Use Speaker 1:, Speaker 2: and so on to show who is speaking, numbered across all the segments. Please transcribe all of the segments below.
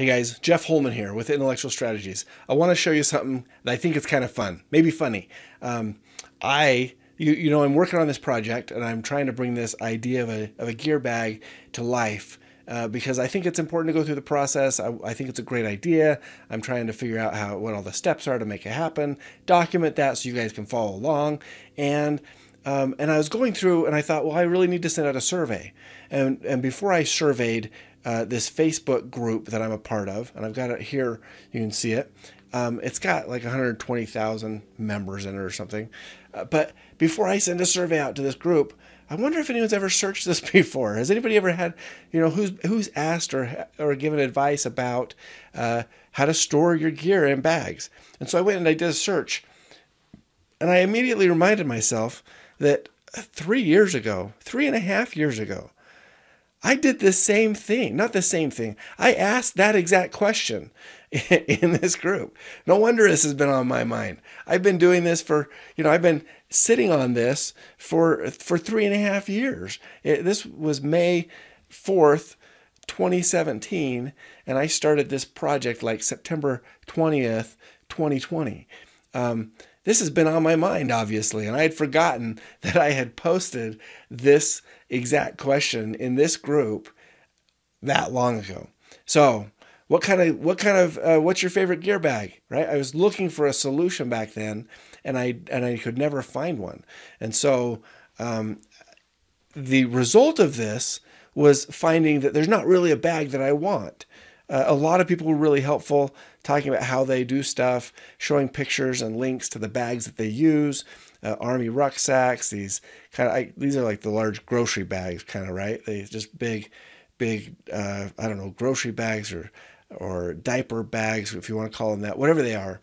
Speaker 1: Hey guys, Jeff Holman here with Intellectual Strategies. I want to show you something that I think is kind of fun, maybe funny. I'm working on this project and I'm trying to bring this idea of a gear bag to life because I think it's important to go through the process. I think it's a great idea. I'm trying to figure out what all the steps are to make it happen, document that so you guys can follow along. And I was going through and I thought, well, I really need to send out a survey. And before I surveyed this Facebook group that I'm a part of, and I've got it here, you can see it. It's got like 120,000 members in it or something. But before I send a survey out to this group, I wonder if anyone's ever searched this before. Has anybody ever had, who's asked or given advice about how to store your gear in bags? And so I went and I did a search, and I immediately reminded myself that 3.5 years ago, I did the same thing, not the same thing. I asked that exact question in this group. No wonder this has been on my mind. I've been doing this I've been sitting on this for 3.5 years. This was May 4th, 2017, and I started this project like September 20th, 2020. This has been on my mind, obviously, and I had forgotten that I had posted this exact question in this group that long ago. So, what's your favorite gear bag, right? I was looking for a solution back then, and I could never find one. And so, the result of this was finding that there's not really a bag that I want. A lot of people were really helpful, talking about how they do stuff, showing pictures and links to the bags that they use. Army rucksacks, these are like the large grocery bags, kind of, right? They just big, grocery bags or diaper bags, if you want to call them that, whatever they are.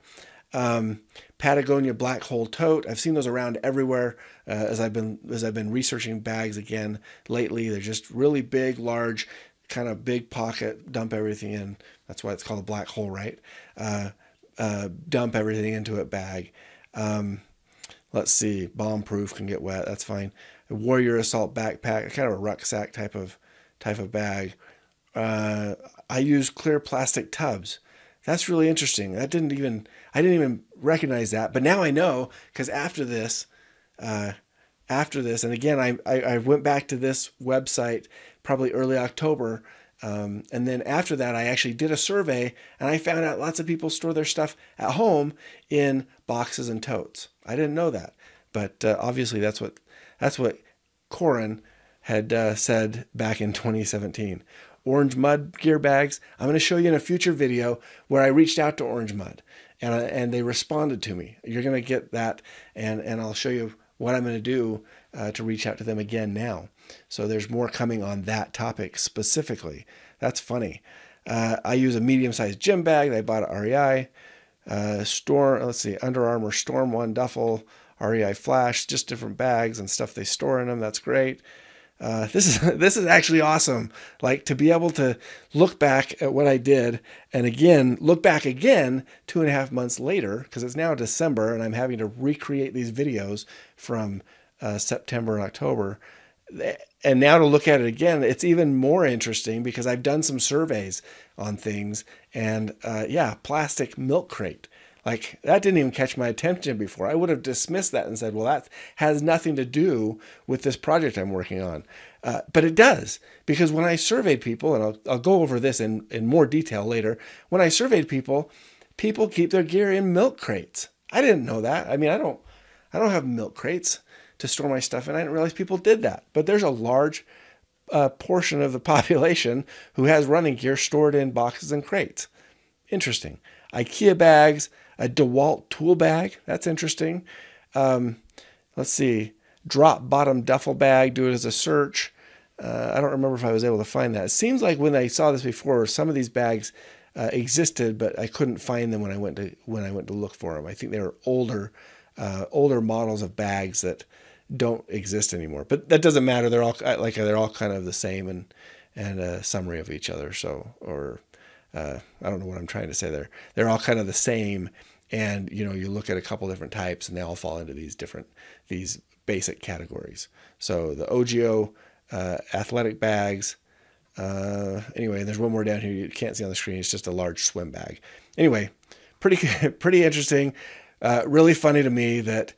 Speaker 1: Patagonia black hole tote. I've seen those around everywhere as I've been researching bags again lately. They're just really big, large, kind of big pocket, dump everything in. That's why it's called a black hole, right? Dump everything into a bag. Let's see, bomb proof, can get wet. That's fine. A warrior assault backpack, kind of a rucksack type of bag. I use clear plastic tubs. That's really interesting. I didn't even recognize that, but now I know, because after this, and again, I went back to this website probably early October, and then after that, I actually did a survey, and I found out lots of people store their stuff at home in boxes and totes. I didn't know that, but obviously that's what Corin had said back in 2017. Orange Mud gear bags. I'm going to show you in a future video where I reached out to Orange Mud, and they responded to me. You're going to get that, and I'll show you what I'm going to do to reach out to them again now. So there's more coming on that topic specifically. That's funny. I use a medium-sized gym bag that I bought at REI. Under Armour Storm One duffel, REI Flash, just different bags and stuff they store in them. That's great. This is actually awesome. Like, to be able to look back at what I did, and again look back again 2.5 months later, because it's now December and I'm having to recreate these videos from September and October. And now to look at it again, it's even more interesting because I've done some surveys on things, and plastic milk crate. Like, that didn't even catch my attention before. I would have dismissed that and said, well, that has nothing to do with this project I'm working on. But it does, because when I surveyed people, and I'll go over this in more detail later, when I surveyed people keep their gear in milk crates. I didn't know that. I mean, I don't have milk crates to store my stuff in. I didn't realize people did that. But there's a large portion of the population who has running gear stored in boxes and crates. Interesting. IKEA bags, a DeWalt tool bag. That's interesting. Let's see. Drop bottom duffel bag. Do it as a search. I don't remember if I was able to find that. It seems like when I saw this before, some of these bags existed, but I couldn't find them when I went to look for them. I think they were older models of bags that don't exist anymore. But that doesn't matter. They're all kind of the same and a summary of each other. So, I don't know what I'm trying to say there. They're all kind of the same, and you look at a couple different types, and they all fall into these basic categories. So the OGO athletic bags, Anyway, there's one more down here you can't see on the screen. It's just a large swim bag. Anyway, pretty interesting. Really funny to me that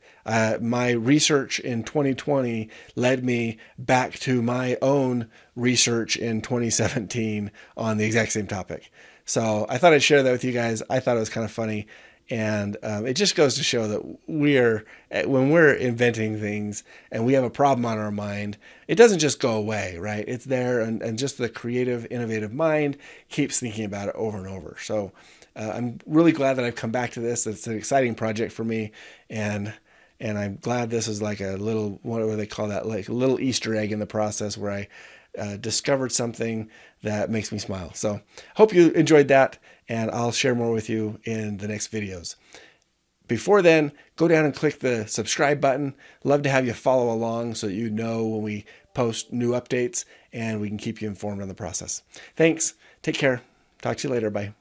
Speaker 1: my research in 2020 led me back to my own research in 2017 on the exact same topic. So I thought I'd share that with you guys. I thought it was kind of funny. And it just goes to show that when we're inventing things and we have a problem on our mind, it doesn't just go away, right? It's there, and just the creative, innovative mind keeps thinking about it over and over. So I'm really glad that I've come back to this. It's an exciting project for me, and I'm glad this is like a little, what do they call that, like a little Easter egg in the process where I discovered something that makes me smile. So hope you enjoyed that, and I'll share more with you in the next videos. Before then, go down and click the subscribe button. Love to have you follow along so that you know when we post new updates and we can keep you informed on the process. Thanks. Take care. Talk to you later. Bye.